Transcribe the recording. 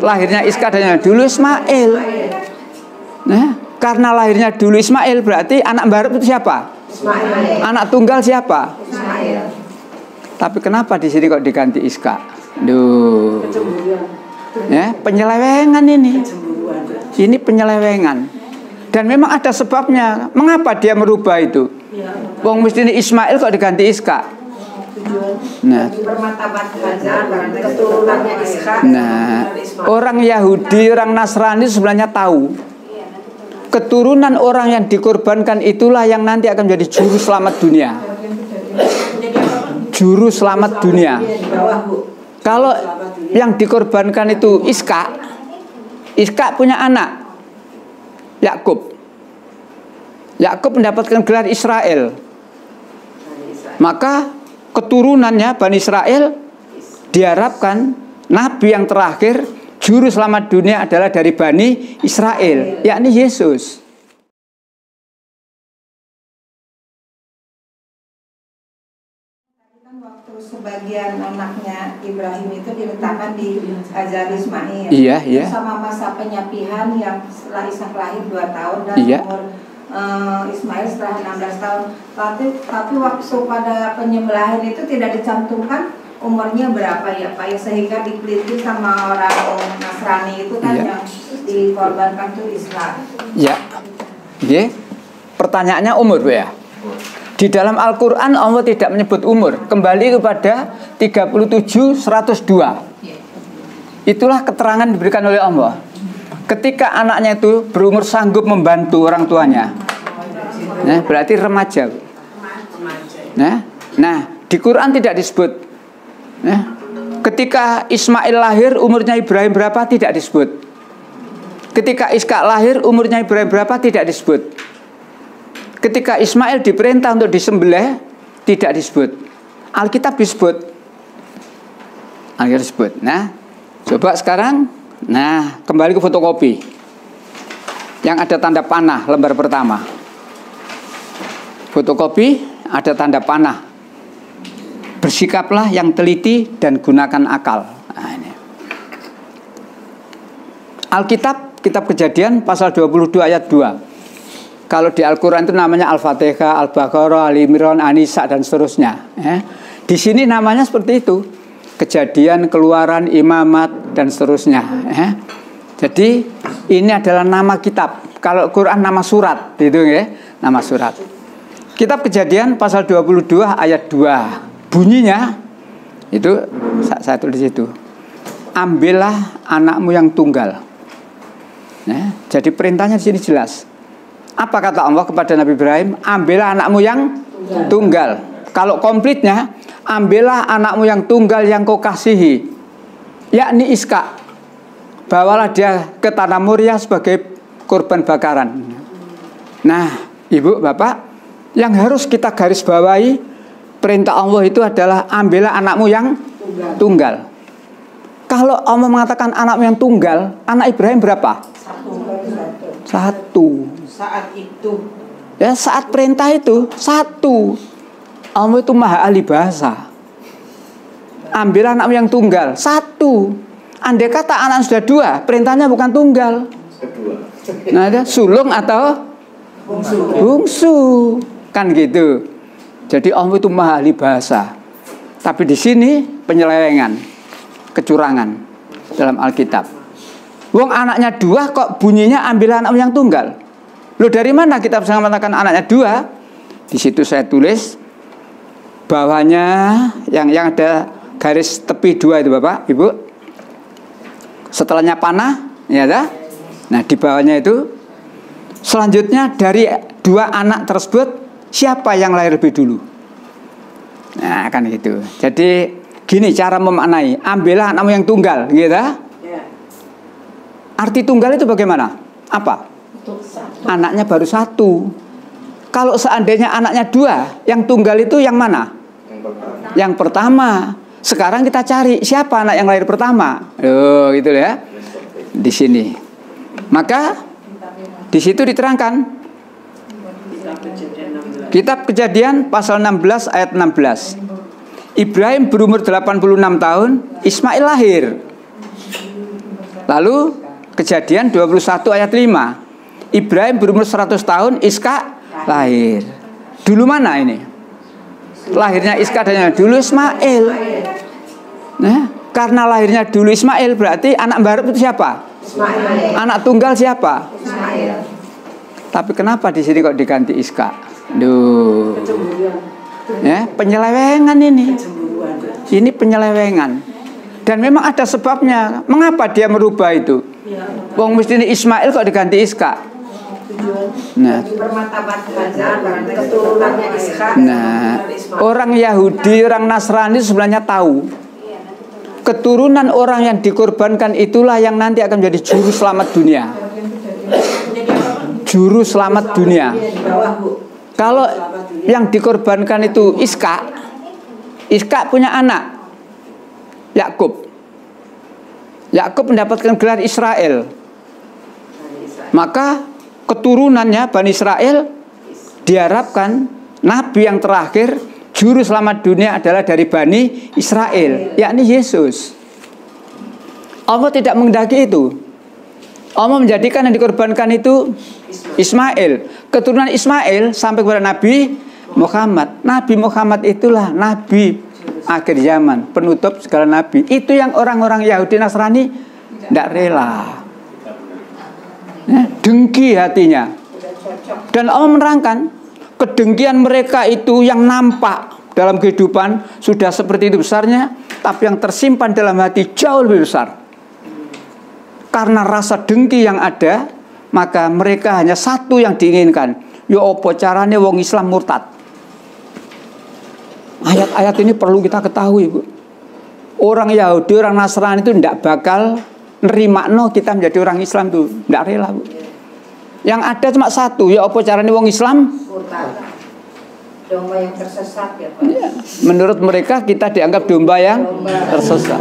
lahirnya Iskak dan dulu Ismail. Nah, karena lahirnya dulu Ismail berarti anak barep itu siapa? Ismail. Anak tunggal siapa? Ismail. Tapi kenapa di sini kok diganti Iskak? Duh. Ya, penyelewengan ini. Ini penyelewengan. Dan memang ada sebabnya. Mengapa dia merubah itu? Wong mesti ini Ismail kok diganti Iskak? Nah, orang Yahudi, orang Nasrani sebenarnya tahu keturunan orang yang dikorbankan itulah yang nanti akan menjadi juru selamat dunia. Juru selamat dunia. Kalau yang dikorbankan itu Iskak, Iskak punya anak Yakub. Yakub mendapatkan gelar Israel. Maka keturunannya Bani Israel diharapkan nabi yang terakhir juru selamat dunia adalah dari Bani Israel, yakni Yesus. Waktu sebagian anaknya Ibrahim itu diletakkan di Hajar Ismail. Iya, iya. Sama masa penyapihan yang setelah Ishak lahir 2 tahun dan iya. umur Ismail setelah 16 tahun. Tapi waktu pada penyembelihan itu tidak dicantumkan umurnya berapa ya Pak ya, sehingga dipeliti sama orang Nasrani itu kan yang dikorbankan itu Islam. Ya. Oke. Pertanyaannya umur ya. Di dalam Al-Quran Allah tidak menyebut umur. Kembali kepada 37:102. Itulah keterangan diberikan oleh Allah. Ketika anaknya itu berumur sanggup membantu orang tuanya, nah, berarti remaja. Nah, di Quran tidak disebut. Nah, ketika Ismail lahir umurnya Ibrahim berapa tidak disebut. Ketika Iskak lahir umurnya Ibrahim berapa tidak disebut. Ketika Ismail diperintah untuk disembelih tidak disebut. Alkitab disebut. Alkitab disebut. Nah, coba sekarang, nah kembali ke fotokopi yang ada tanda panah lembar pertama. Fotokopi ada tanda panah. Bersikaplah yang teliti dan gunakan akal. Nah, ini. Alkitab, kitab Kejadian pasal 22 ayat 2. Kalau di Al-Quran itu namanya Al-Fatihah, Al-Baqarah, Al-Imran, An-Nisa dan seterusnya. Di sini namanya seperti itu. Kejadian, Keluaran, Imamat dan seterusnya. Jadi ini adalah nama kitab. Kalau Quran nama surat, gitu ya, nama surat. Kitab Kejadian pasal 22 ayat 2. Bunyinya itu saya tulis itu. Ambillah anakmu yang tunggal. Nah, jadi perintahnya di sini jelas. Apa kata Allah kepada Nabi Ibrahim? Ambillah anakmu yang tunggal. Kalau komplitnya, ambillah anakmu yang tunggal yang kau kasihi, yakni Iskak. Bawalah dia ke tanah Moria sebagai korban bakaran. Nah, ibu, bapak, yang harus kita garis bawahi, perintah Allah itu adalah ambillah anakmu yang tunggal. Kalau Allah mengatakan anakmu yang tunggal, anak Ibrahim berapa? Satu. Saat itu. Ya, saat perintah itu satu. Allah itu maha ahli bahasa. Ambillah anakmu yang tunggal. Satu. Andai kata anak sudah 2, perintahnya bukan tunggal. Nah, ada sulung atau bungsu. Kan gitu. Jadi Allah itu maha ahli bahasa. Tapi di sini penyelewengan, kecurangan dalam Alkitab. Wong anaknya 2 kok bunyinya ambillah anakmu yang tunggal. Loh, dari mana kita bisa mengatakan anaknya 2? Di situ saya tulis bawahnya yang ada garis tepi 2 itu Bapak, Ibu. Setelahnya panah, ya dah. Nah, di bawahnya itu selanjutnya dari 2 anak tersebut siapa yang lahir lebih dulu? Nah, kan gitu. Jadi gini cara memaknai, ambillah anakmu yang tunggal, gitu. Arti tunggal itu bagaimana? Apa? Anaknya baru 1. Kalau seandainya anaknya 2, yang tunggal itu yang mana? Yang pertama. Sekarang kita cari siapa anak yang lahir pertama. Oh, gitu ya. Di sini. Maka di situ diterangkan. Kitab Kejadian pasal 16 ayat 16. Ibrahim berumur 86 tahun, Ismail lahir. Lalu Kejadian 21 ayat 5. Ibrahim berumur 100 tahun, Ishak lahir. Dulu mana ini? Lahirnya Ishak dan dulu Ismail. Nah, karena lahirnya dulu Ismail berarti anak baru itu siapa? Ismail. Anak tunggal siapa? Ismail. Tapi kenapa di sini kok diganti Ishak? Duh. Ya, penyelewengan ini. Ini penyelewengan. Dan memang ada sebabnya. Mengapa dia merubah itu? Wong mesti ini Ismail kok diganti Ishak. Nah, orang Yahudi, orang Nasrani sebenarnya tahu keturunan orang yang dikorbankan itulah yang nanti akan menjadi juru selamat dunia. Juru selamat dunia. Kalau yang dikorbankan itu Ishak punya anak Yakub. Yakub mendapatkan gelar Israel. Maka keturunannya Bani Israel diharapkan nabi yang terakhir juru selamat dunia adalah dari Bani Israel, yakni Yesus. Allah tidak menghendaki itu. Allah menjadikan yang dikorbankan itu Ismail. Keturunan Ismail sampai kepada Nabi Muhammad. Nabi Muhammad itulah nabi akhir zaman, penutup segala nabi. Itu yang orang-orang Yahudi Nasrani tidak rela. Dengki hatinya. Dan Allah menerangkan kedengkian mereka itu yang nampak dalam kehidupan sudah seperti itu besarnya, tapi yang tersimpan dalam hati jauh lebih besar. Karena rasa dengki yang ada, maka mereka hanya satu yang diinginkan. Ya apa caranya wong Islam murtad. Ayat-ayat ini perlu kita ketahui, Bu. Orang Yahudi, orang Nasrani itu tidak bakal nerima kita menjadi orang Islam tuh, tidak rela, Bu. Yang ada cuma satu, ya apa caranya wong Islam? Domba yang tersesat ya, Pak. Ya, menurut mereka kita dianggap domba yang tersesat.